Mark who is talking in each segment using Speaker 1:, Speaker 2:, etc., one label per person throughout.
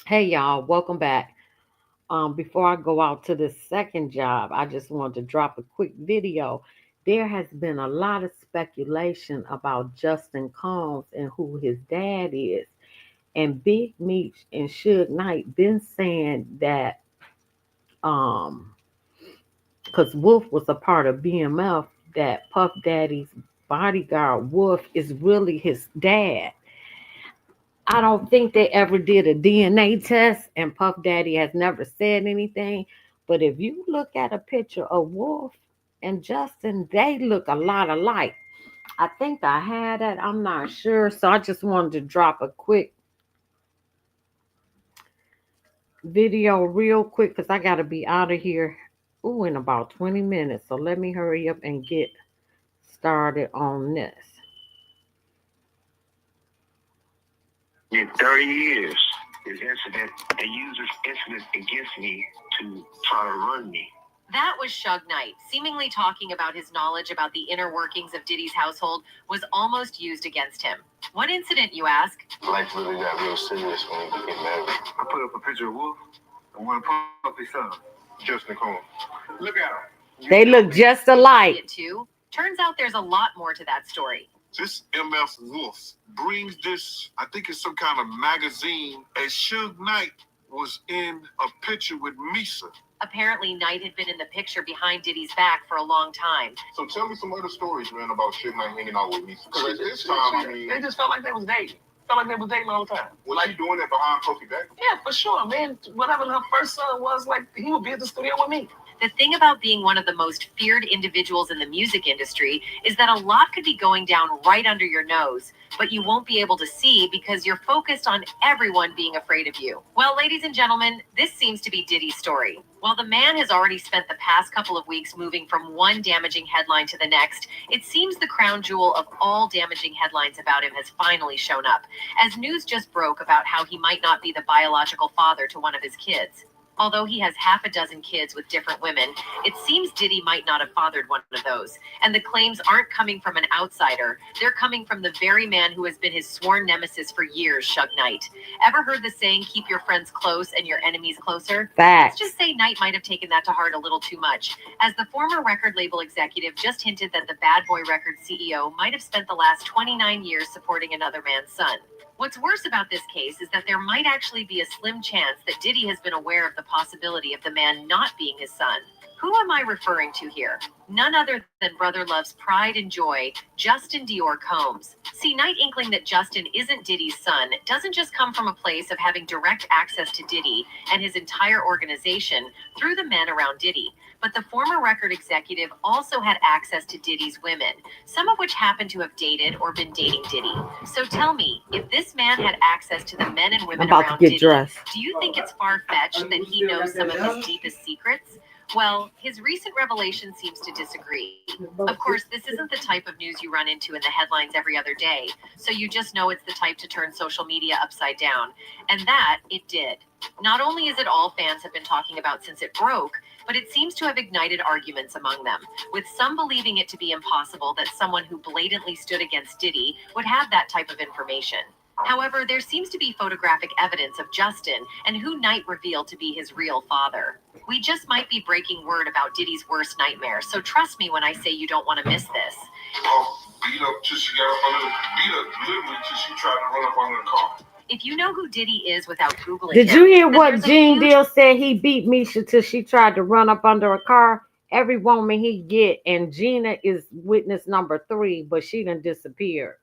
Speaker 1: Hey y'all, welcome back. Before I go out to the second job, I just wanted to drop a quick video. There has been a lot of speculation about Justin Combs and who his dad is. And Big Meech and Suge Knight been saying that because Wolf was a part of BMF, that Puff Daddy's bodyguard Wolf is really his dad. I don't think they ever did a DNA test, and Puff Daddy has never said anything. But if you look at a picture of Wolf and Justin, they look a lot alike. I think I had it. I'm not sure. So I just wanted to drop a quick video real quick because I got to be out of here. Ooh, in about 20 minutes. So let me hurry up and get started on this.
Speaker 2: In 30 years, this incident, they used this incident against me to try to run me.
Speaker 3: That was Suge Knight, seemingly talking about his knowledge about the inner workings of Diddy's household was almost used against him. What incident, you ask?
Speaker 2: Life really got real serious when we get married. I put up a picture of Wolf and one of Puffy's son, Justin Combs. Look at him.
Speaker 1: They look just alike.
Speaker 3: It too. Turns out there's a lot more to that story.
Speaker 4: This MF Wolf brings this, I think it's some kind of magazine, and Suge Knight was in a picture with Misa.
Speaker 3: Apparently, Knight had been in the picture behind Diddy's back for a long time.
Speaker 4: So tell me some other stories, man, about Suge Knight hanging out with Misa. Because at this time, I mean,
Speaker 2: they just felt like they was dating. Felt like they was dating all the time.
Speaker 4: Was like, she doing that behind Puffy back?
Speaker 2: Yeah, for sure, man. Whatever her first son was, like, he would be at the studio with me.
Speaker 3: The thing about being one of the most feared individuals in the music industry is that a lot could be going down right under your nose, but you won't be able to see because you're focused on everyone being afraid of you. Well, ladies and gentlemen, this seems to be Diddy's story. While the man has already spent the past couple of weeks moving from one damaging headline to the next, it seems the crown jewel of all damaging headlines about him has finally shown up, as news just broke about how he might not be the biological father to one of his kids. Although he has half a dozen kids with different women, it seems Diddy might not have fathered one of those. And the claims aren't coming from an outsider. They're coming from the very man who has been his sworn nemesis for years, Suge Knight. Ever heard the saying, keep your friends close and your enemies closer?
Speaker 1: Facts.
Speaker 3: Let's just say Knight might have taken that to heart a little too much, as the former record label executive just hinted that the Bad Boy Records CEO might have spent the last 29 years supporting another man's son. What's worse about this case is that there might actually be a slim chance that Diddy has been aware of the possibility of the man not being his son. Who am I referring to here? None other than Brother Love's pride and joy, Justin Dior Combs. See, Knight inkling that Justin isn't Diddy's son doesn't just come from a place of having direct access to Diddy and his entire organization through the men around Diddy, but the former record executive also had access to Diddy's women, some of which happened to have dated or been dating Diddy. So tell me, if this man had access to the men and women around Diddy, do you think it's far-fetched that he knows some of his deepest secrets? Well, his recent revelation seems to disagree. Of course, this isn't the type of news you run into in the headlines every other day, so you just know it's the type to turn social media upside down. And that, it did. Not only is it all fans have been talking about since it broke, but it seems to have ignited arguments among them, with some believing it to be impossible that someone who blatantly stood against Diddy would have that type of information. However, there seems to be photographic evidence of Justin and who Knight revealed to be his real father. We just might be breaking word about Diddy's worst nightmare, so trust me when I say you don't want to miss this.
Speaker 4: Beat up till she got up under the, beat up literally till she tried to run up under the car.
Speaker 3: If you know who Diddy is without Googling
Speaker 1: Did
Speaker 3: him,
Speaker 1: you hear what Gene
Speaker 3: huge...
Speaker 1: Deal said? He beat Misha till she tried to run up under a car. Every woman he get, and Gina is witness number 3, but she done disappeared.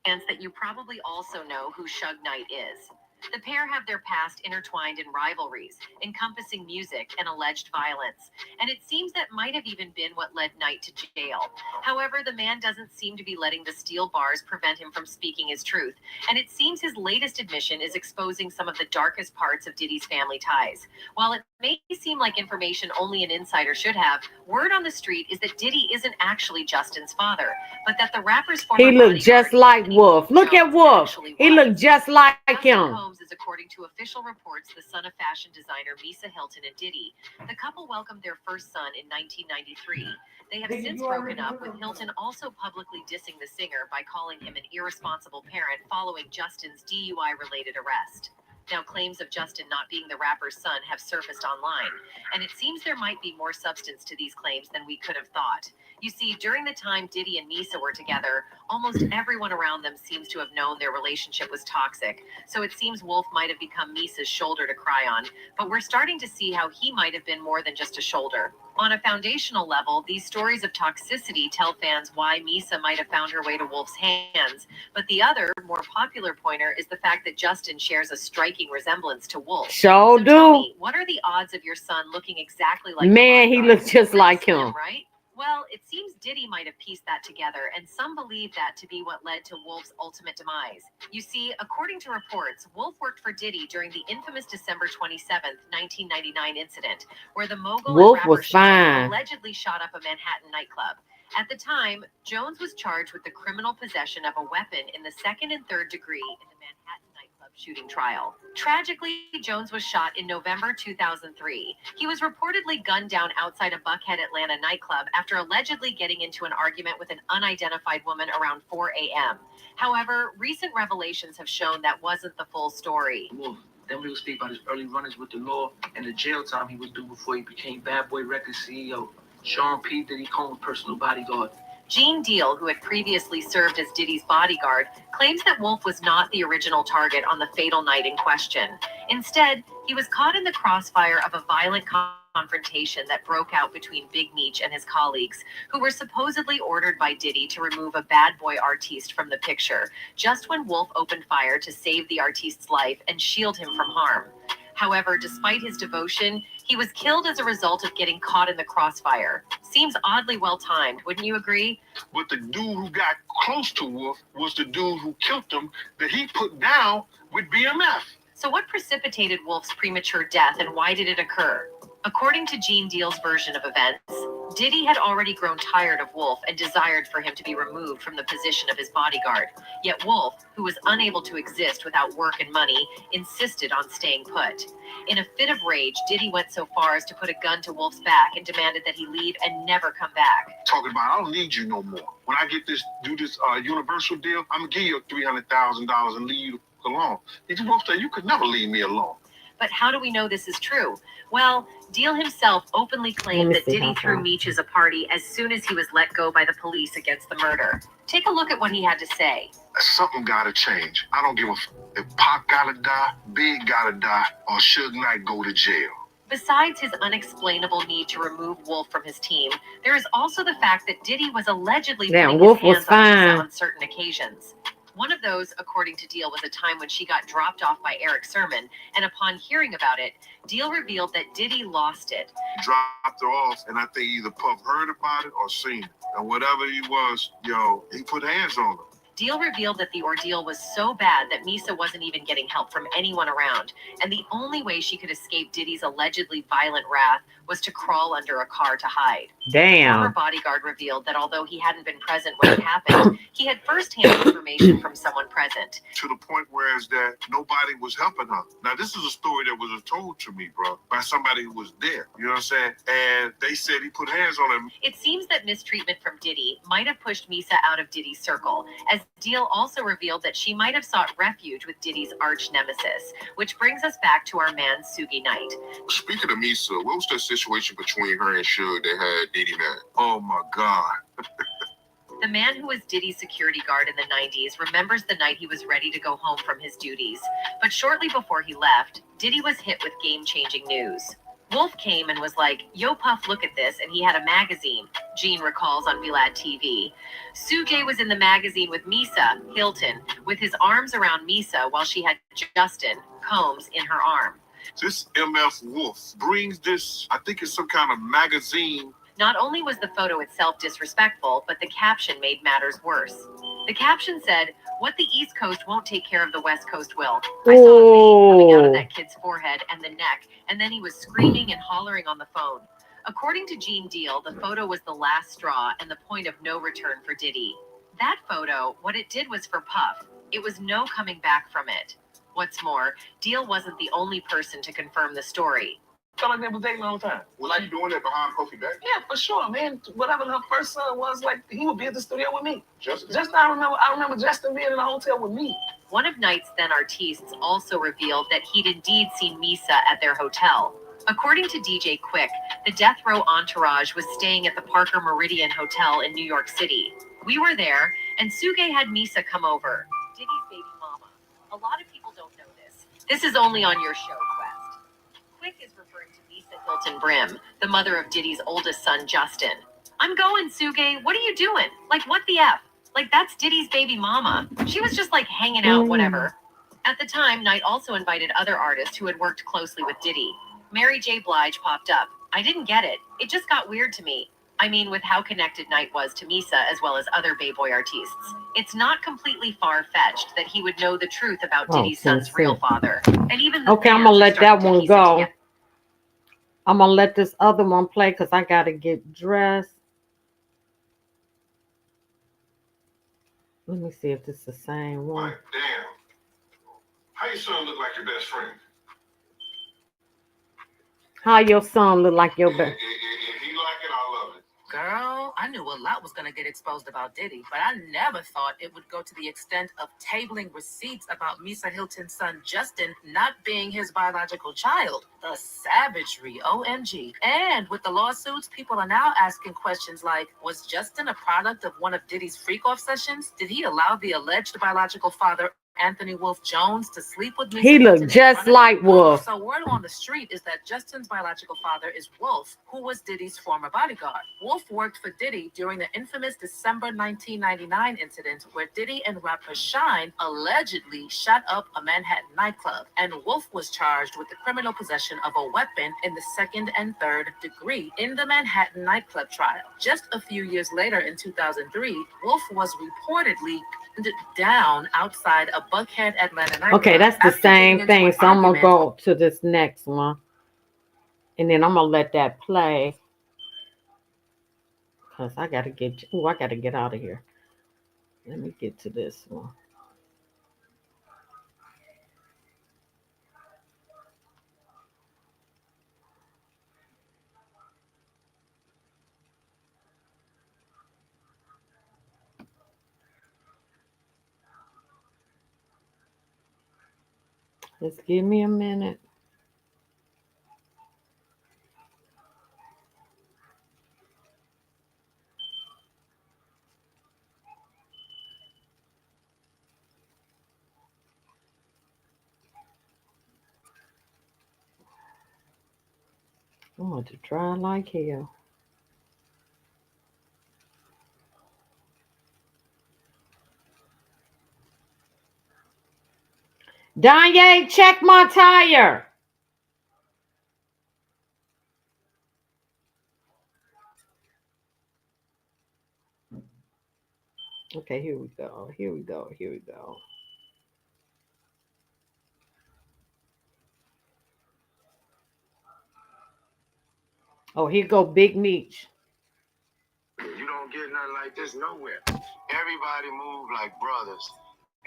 Speaker 3: And that you probably also know who Suge Knight is. The pair have their past intertwined in rivalries, encompassing music and alleged violence, and it seems that might have even been what led Knight to jail. However, the man doesn't seem to be letting the steel bars prevent him from speaking his truth, and it seems his latest admission is exposing some of the darkest parts of Diddy's family ties. While it may seem like information only an insider should have, word on the street is that Diddy isn't actually Justin's father, but that the rapper's former
Speaker 1: He looked just like Wolf. Look at Wolf. He looked just like
Speaker 3: Justin
Speaker 1: him.
Speaker 3: Combs is, according to official reports, the son of fashion designer Misa Hilton and Diddy. The couple welcomed their first son in 1993. They have since broken up, with Hilton also publicly dissing the singer by calling him an irresponsible parent following Justin's DUI-related arrest. Now, claims of Justin not being the rapper's son have surfaced online, and it seems there might be more substance to these claims than we could have thought. You see, during the time Diddy and Misa were together, almost everyone around them seems to have known their relationship was toxic, so it seems Wolf might have become Misa's shoulder to cry on, but we're starting to see how he might have been more than just a shoulder. On a foundational level, these stories of toxicity tell fans why Misa might have found her way to Wolf's hands, but the other, more popular pointer is the fact that Justin shares a striking resemblance to Wolf.
Speaker 1: So
Speaker 3: Tell
Speaker 1: do.
Speaker 3: me, what are the odds of your son looking exactly like
Speaker 1: Man, he
Speaker 3: Bodyguard?
Speaker 1: looks just
Speaker 3: Pretty
Speaker 1: like
Speaker 3: slim,
Speaker 1: him.
Speaker 3: right? Well, it seems Diddy might have pieced that together, and some believe that to be what led to Wolf's ultimate demise. You see, according to reports, Wolf worked for Diddy during the infamous December 27th, 1999 incident, where the mogul
Speaker 1: Wolf
Speaker 3: and rapper
Speaker 1: was fine.
Speaker 3: Suge allegedly shot up a Manhattan nightclub. At the time, Jones was charged with the criminal possession of a weapon in the second and third degree in the Manhattan nightclub shooting trial. Tragically, Jones was shot in November 2003. He was reportedly gunned down outside a Buckhead, Atlanta nightclub after allegedly getting into an argument with an unidentified woman around 4 a.m. However, recent revelations have shown that wasn't the full story.
Speaker 5: Then we'll speak about his early runnings with the law and the jail time he would do before he became Bad Boy Records CEO. Sean P. Diddy Combs' personal bodyguard.
Speaker 3: Gene Deal, who had previously served as Diddy's bodyguard, claims that Wolf was not the original target on the fatal night in question. Instead, he was caught in the crossfire of a violent confrontation that broke out between Big Meech and his colleagues, who were supposedly ordered by Diddy to remove a bad boy artiste from the picture, just when Wolf opened fire to save the artiste's life and shield him from harm. However, despite his devotion, he was killed as a result of getting caught in the crossfire. Seems oddly well timed, wouldn't you agree?
Speaker 4: But the dude who got close to Wolf was the dude who killed him that he put down with BMF.
Speaker 3: So what precipitated Wolf's premature death, and why did it occur? According to Gene Deal's version of events, Diddy had already grown tired of Wolf and desired for him to be removed from the position of his bodyguard. Yet Wolf, who was unable to exist without work and money, insisted on staying put. In a fit of rage, Diddy went so far as to put a gun to Wolf's back and demanded that he leave and never come back.
Speaker 4: Talking about, I don't need you no more. When I get this, do this Universal deal, I'm gonna give you $300,000 and leave you alone. Did Wolf say, you could never leave me alone?
Speaker 3: But how do we know this is true? Well, Deal himself openly claimed that Diddy threw Meech a party as soon as he was let go by the police against the murder. Take a look at what he had to say.
Speaker 4: Something gotta change. I don't give a if Pac gotta die, Big gotta die, or Suge Knight go to jail.
Speaker 3: Besides his unexplainable need to remove Wolf from his team, there is also the fact that Diddy was allegedly putting
Speaker 1: Wolf
Speaker 3: his
Speaker 1: was
Speaker 3: hands on Lisa
Speaker 1: fine.
Speaker 3: on certain occasions. One of those, according to Deal, was a time when she got dropped off by Eric Sermon, and upon hearing about it, Deal revealed that Diddy lost it.
Speaker 4: Dropped her off, and I think either Puff heard about it or seen it. And whatever he was, he put hands on her.
Speaker 3: Deal revealed that the ordeal was so bad that Misa wasn't even getting help from anyone around, and the only way she could escape Diddy's allegedly violent wrath was to crawl under a car to hide. Her
Speaker 1: Damn.
Speaker 3: bodyguard revealed that although he hadn't been present when it happened, he had first-hand information from someone present.
Speaker 4: To the point where is that nobody was helping her. Now, this is a story that was told to me, bro, by somebody who was there. You know what I'm saying? And they said he put hands on him.
Speaker 3: It seems that mistreatment from Diddy might have pushed Misa out of Diddy's circle, as Deal also revealed that she might have sought refuge with Diddy's arch nemesis, which brings us back to our man Suge Knight.
Speaker 2: Speaking of Misa, what was the situation between her and Suge that had Diddy mad?
Speaker 4: Oh, my God.
Speaker 3: The man who was Diddy's security guard in the 90s remembers the night he was ready to go home from his duties. But shortly before he left, Diddy was hit with game-changing news. Wolf came and was like, "Yo, Puff, look at this," and he had a magazine, Gene recalls on Vlad TV. Suge was in the magazine with Misa Hilton, with his arms around Misa while she had Justin Combs in her arm.
Speaker 4: This MF Wolf brings this, I think it's some kind of magazine.
Speaker 3: Not only was the photo itself disrespectful, but the caption made matters worse. The caption said, What the East Coast won't take care of, the West Coast will. I saw a vein coming out of that kid's forehead and the neck, and then he was screaming and hollering on the phone. According to Gene Deal, the photo was the last straw and the point of no return for Diddy. That photo, what it did was for Puff. It was no coming back from it. What's more, Deal wasn't the only person to confirm the story.
Speaker 5: Felt like they was dating all the time.
Speaker 2: Was she doing that behind Puffy back?
Speaker 5: Yeah, for sure, man. Whatever her first son was, like, he would be at the studio with me.
Speaker 2: Justin?
Speaker 5: I remember Justin being in the hotel with me.
Speaker 3: One of Knight's then artistes also revealed that he'd indeed seen Misa at their hotel. According to DJ Quick, the Death Row entourage was staying at the Parker Meridian Hotel in New York City. We were there, and Suge had Misa come over. Diddy's baby mama. A lot of people don't know this. This is only on your show, Quest. Quick is referring to Misa Hilton Brim, the mother of Diddy's oldest son, Justin. I'm going, Suge. What are you doing? Like, what the F? Like, that's Diddy's baby mama. She was just, like, hanging out, whatever. At the time, Knight also invited other artists who had worked closely with Diddy. Mary J. Blige popped up. I didn't get it. It just got weird to me. I mean, with how connected Knight was to Misa as well as other Bay Boy artists. It's not completely far-fetched that he would know the truth about Diddy's son's real father. And even the
Speaker 1: okay, I'm going to let that one go. I'm going to let this other one play because I got to get dressed. Let me see if it's the same one.
Speaker 2: Like, damn. How your son look like your best friend?
Speaker 1: How your son look like your best?
Speaker 2: If he like it, I love it.
Speaker 6: Girl, I knew a lot was going to get exposed about Diddy, but I never thought it would go to the extent of tabling receipts about Misa Hilton's son Justin not being his biological child. The savagery, OMG. And with the lawsuits, people are now asking questions like, was Justin a product of one of Diddy's freak-off sessions? Did he allow the alleged biological father Anthony Wolf Jones to sleep with Misa
Speaker 1: He
Speaker 6: Hilton
Speaker 1: looked just like Wolf.
Speaker 6: So word on the street is that Justin's biological father is Wolf, who was Diddy's former bodyguard. Wolf worked for Diddy during the infamous December 1999 incident where Diddy and rapper Shine allegedly shot up a Manhattan nightclub, and Wolf was charged with the criminal possession of a weapon in the second and third degree in the Manhattan nightclub trial. Just a few years later, in 2003, Wolf was reportedly down outside a Buckhead, Atlanta nightclub.
Speaker 1: Okay, that's the same thing. So I'm going to go to this next one. And then I'm going to let that play. Because I got to get out of here. Let me get to this one. Just give me a minute. I want to try like hell. Danye, check my tire. Okay, here we go. Here we go. Here we go. Oh, here go Big Meech.
Speaker 2: You don't get nothing like this nowhere. Everybody move like brothers,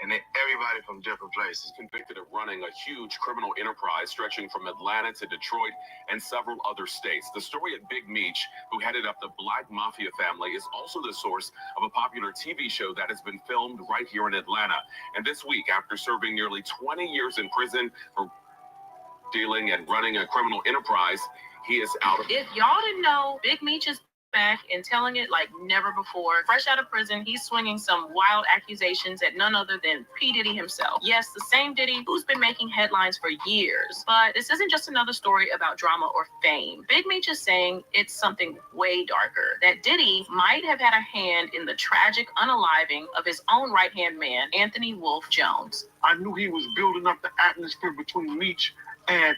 Speaker 2: and everybody from different places.
Speaker 7: Convicted of running a huge criminal enterprise stretching from Atlanta to Detroit and several other states. The story at Big Meech, who headed up the Black Mafia family, is also the source of a popular TV show that has been filmed right here in Atlanta. And this week, after serving nearly 20 years in prison for dealing and running a criminal enterprise, he is out of...
Speaker 8: If y'all didn't know, Big Meech is back and telling it like never before. Fresh out of prison, he's swinging some wild accusations at none other than P. Diddy himself. Yes, the same Diddy who's been making headlines for years. But this isn't just another story about drama or fame. Big Meech is saying it's something way darker. That Diddy might have had a hand in the tragic unaliving of his own right-hand man, Anthony Wolf Jones.
Speaker 4: I knew he was building up the atmosphere between Meech and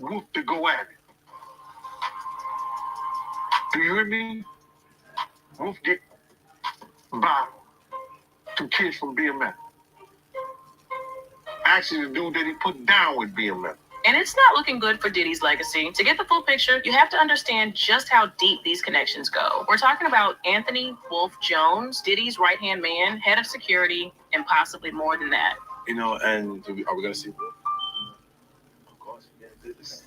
Speaker 4: Wolf to go at it. Do you hear me? Wolf get by Two kids from BMF. Actually, the dude that he put down with BMF.
Speaker 8: And it's not looking good for Diddy's legacy. To get the full picture, you have to understand just how deep these connections go. We're talking about Anthony Wolf Jones, Diddy's right-hand man, head of security, and possibly more than that.
Speaker 2: You know, and are we gonna see Wolf? Of course. Yeah,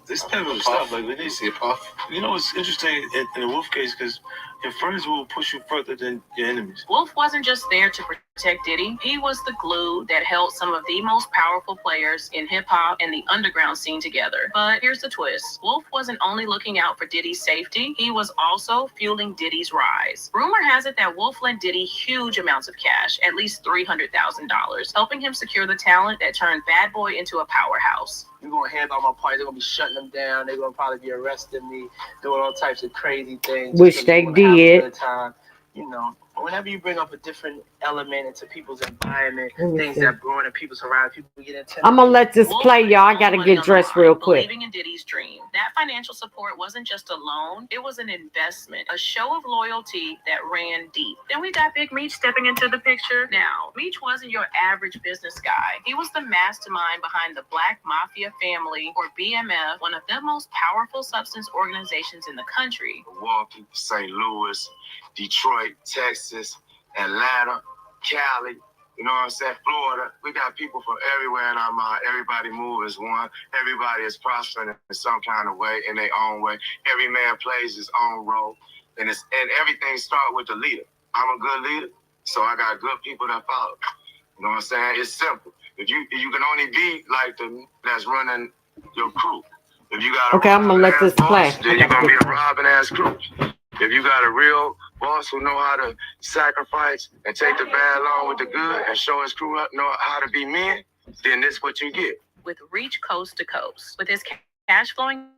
Speaker 2: this type of stuff, like when they see Puff. You know, it's interesting in the Wolf case because your friends will push you further than your enemies.
Speaker 8: Wolf wasn't just there to protect Diddy. He was the glue that held some of the most powerful players in hip-hop and the underground scene together. But here's the twist. Wolf wasn't only looking out for Diddy's safety, he was also fueling Diddy's rise. Rumor has it that Wolf lent Diddy huge amounts of cash, at least $300,000, helping him secure the talent that turned Bad Boy into a powerhouse.
Speaker 5: You're going to hand out my party. They're going to be shutting them down. They're going to probably be arresting me, doing all types of crazy things.
Speaker 1: Which they did.
Speaker 5: Time. You know, whenever you bring up a different element into people's environment, things that grow in people's horizon, people get intimidated.
Speaker 1: I'm gonna let this play, y'all. I gotta get dressed real quick.
Speaker 8: Believing in Diddy's dream. That financial support wasn't just a loan, it was an investment, a show of loyalty that ran deep. Then we got Big Meech stepping into the picture. Now, Meech wasn't your average business guy. He was the mastermind behind the Black Mafia Family, or BMF, one of the most powerful substance organizations in the country.
Speaker 2: Milwaukee, St. Louis, Detroit, Texas, Atlanta, Cali, you know what I'm saying, Florida. We got people from everywhere in our mind. Everybody move as one. Everybody is prospering in some kind of way, in their own way. Every man plays his own role. And everything starts with the leader. I'm a good leader, so I got good people that follow. You know what I'm saying? It's simple. If you can only be like the that's running your crew. If you got
Speaker 1: I'm gonna let this play.
Speaker 2: Then you're gonna be a robbing ass crew. If you got a real boss who know how to sacrifice and take the bad along with the good and show his crew know how to be men, then this what you get.
Speaker 8: With reach coast to coast, with his cash flowing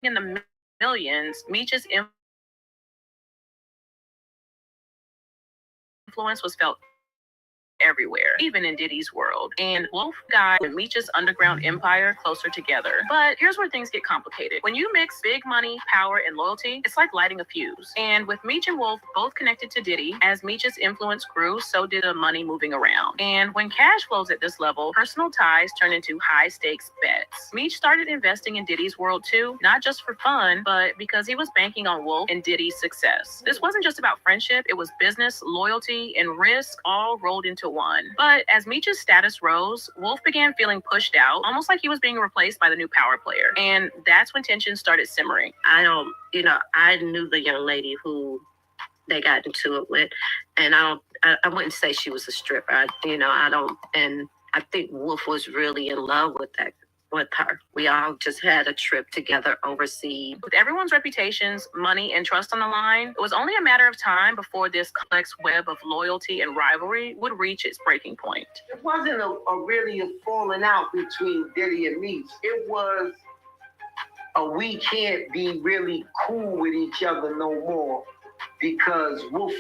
Speaker 8: in the millions, Meech's influence was felt everywhere, even in Diddy's world. And Wolf got Meech's underground empire closer together. But here's where things get complicated. When you mix big money, power, and loyalty, it's like lighting a fuse. And with Meech and Wolf both connected to Diddy, as Meech's influence grew, so did the money moving around. And when cash flows at this level, personal ties turn into high-stakes bets. Meech started investing in Diddy's world too, not just for fun, but because he was banking on Wolf and Diddy's success. This wasn't just about friendship, it was business, loyalty, and risk all rolled into one. But as Meech's status rose, Wolf began feeling pushed out, almost like he was being replaced by the new power player. And that's when tension started simmering.
Speaker 9: I knew the young lady who they got into it with, and I wouldn't say she was a stripper. And I think Wolf was really in love with her. We all just had a trip together overseas.
Speaker 8: With everyone's reputations, money, and trust on the line, it was only a matter of time before this complex web of loyalty and rivalry would reach its breaking point.
Speaker 10: It wasn't really a falling out between Diddy and Meech. It was we can't be really cool with each other no more, because Wolf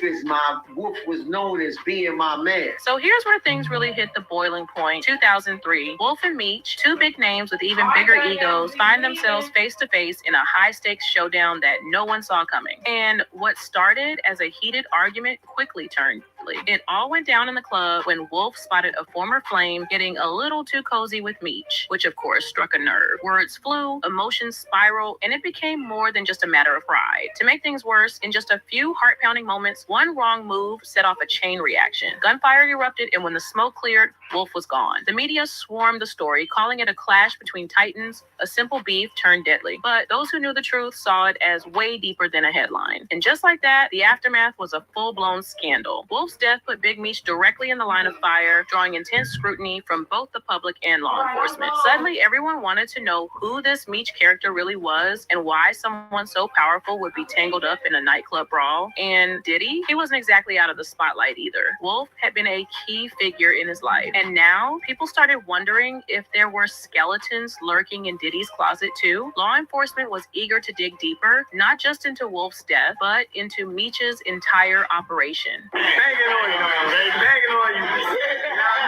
Speaker 10: was known as being my man.
Speaker 8: So here's where things really hit the boiling point. 2003, Wolf and Meech, two big names with even bigger egos, find themselves face to face in a high-stakes showdown that no one saw coming. And what started as a heated argument quickly turned ugly. It all went down in the club when Wolf spotted a former flame getting a little too cozy with Meech, which of course struck a nerve. Words flew, emotions spiraled, and it became more than just a matter of pride. To make things worse, in just a few heart-pounding moments, one wrong move set off a chain reaction. Gunfire erupted, and when the smoke cleared, Wolf was gone. The media swarmed the story, calling it a clash between titans, a simple beef turned deadly. But those who knew the truth saw it as way deeper than a headline. And just like that, the aftermath was a full-blown scandal. Wolf's death put Big Meech directly in the line of fire, drawing intense scrutiny from both the public and law enforcement. Suddenly, everyone wanted to know who this Meech character really was and why someone so powerful would be tangled up in a nightclub brawl. And Diddy? He wasn't exactly out of the spotlight either. Wolf had been a key figure in his life. And now, people started wondering if there were skeletons lurking in Diddy's closet too. Law enforcement was eager to dig deeper, not just into Wolf's death, but into Meech's entire operation.
Speaker 2: Banging on you, man. Banging on you. You know what I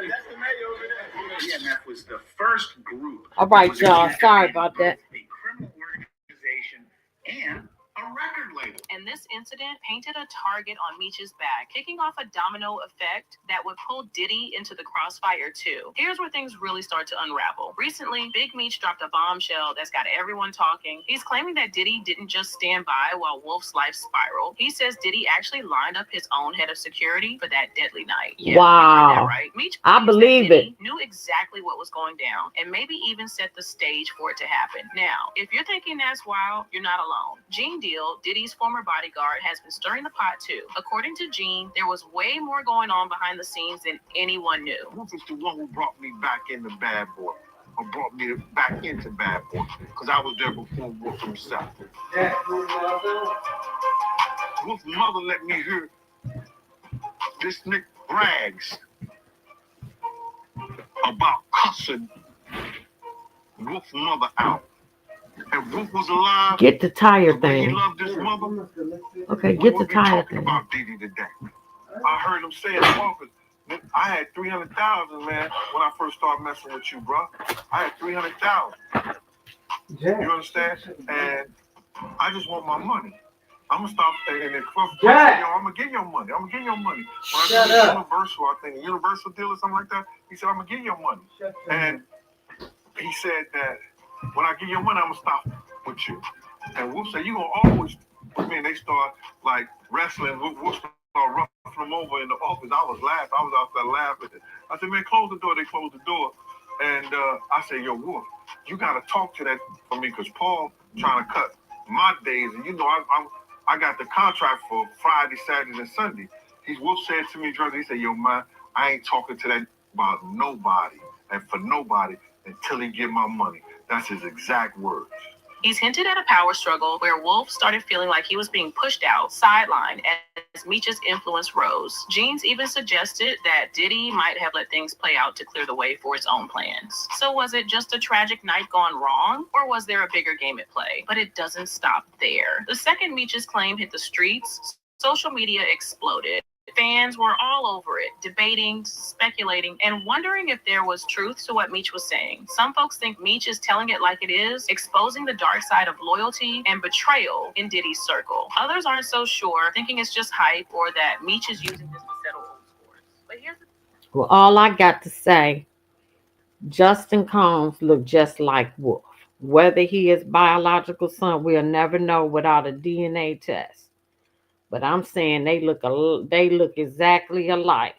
Speaker 2: mean? That's the mayor over there.
Speaker 11: BMF was the first group.
Speaker 1: All right, y'all. Sorry about that.
Speaker 11: A criminal organization and a record label.
Speaker 8: And this incident painted a target on Meech's back, kicking off a domino effect that would pull Diddy into the crossfire too. Here's where things really start to unravel. Recently, Big Meech dropped a bombshell that's got everyone talking. He's claiming that Diddy didn't just stand by while Wolf's life spiraled. He says Diddy actually lined up his own head of security for that deadly night. Yeah,
Speaker 1: wow.
Speaker 8: You heard that right. Meech
Speaker 1: I believe it.
Speaker 8: Knew exactly what was going down and maybe even set the stage for it to happen. Now, if you're thinking that's wild, you're not alone. Gene Deal, Diddy's former bodyguard, has been stirring the pot too. According to Gene, there was way more going on behind the scenes than anyone knew.
Speaker 4: Wolf is the one who brought me back into Bad Boy, or brought me back into Bad Boy, because I was there before Wolf himself. Wolf's mother let me hear this nigga brags about cussing Wolf's mother out. And Wolf was alive.
Speaker 1: Get the tire
Speaker 4: He
Speaker 1: thing.
Speaker 4: loved his mother.
Speaker 1: Okay, get the tire
Speaker 4: talking
Speaker 1: thing.
Speaker 4: about Diddy today. I heard him say in the office, I had 300,000, man, when I first started messing with you, bro. I had 300,000. You understand? And I just want my money. I'm gonna stop and then yo, I'm gonna get your money. I'm gonna get your money. When I did Universal, I think a Universal deal or something like that, he said, I'm gonna get your money. And he said that when I get your money, I'm gonna stop with you. And Wolf said, you gonna always with me. And they start like wrestling. Wolf start ruffling them over in the office. I was laughing. I was out there laughing. I said, man, close the door. They closed the door. And I said, yo, Wolf, you gotta talk to that for me, because Paul trying to cut my days, and you know I got the contract for Friday, Saturday, and Sunday. Wolf said to me, he said, yo, man, I ain't talking to that about nobody and for nobody until he get my money. That's his exact words.
Speaker 8: He's hinted at a power struggle where Wolf started feeling like he was being pushed out, sidelined, as Meech's influence rose. Jeans even suggested that Diddy might have let things play out to clear the way for his own plans. So was it just a tragic night gone wrong, or was there a bigger game at play? But it doesn't stop there. The second Meech's claim hit the streets, social media exploded. Fans were all over it, debating, speculating, and wondering if there was truth to what Meech was saying. Some folks think Meech is telling it like it is, exposing the dark side of loyalty and betrayal in Diddy's circle. Others aren't so sure, thinking it's just hype or that Meech is using this to settle old scores. But here's the
Speaker 1: Well, all I got to say, Justin Combs looked just like Wolf. Whether he is biological son, we'll never know without a DNA test. But I'm saying they look exactly alike.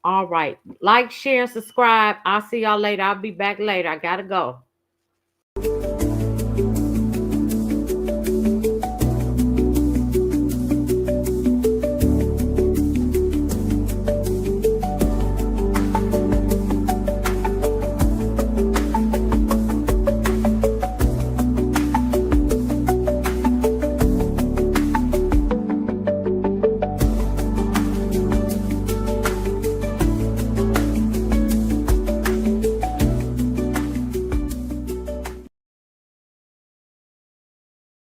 Speaker 1: All right. Like, share, subscribe. I'll see y'all later. I'll be back later. I gotta go.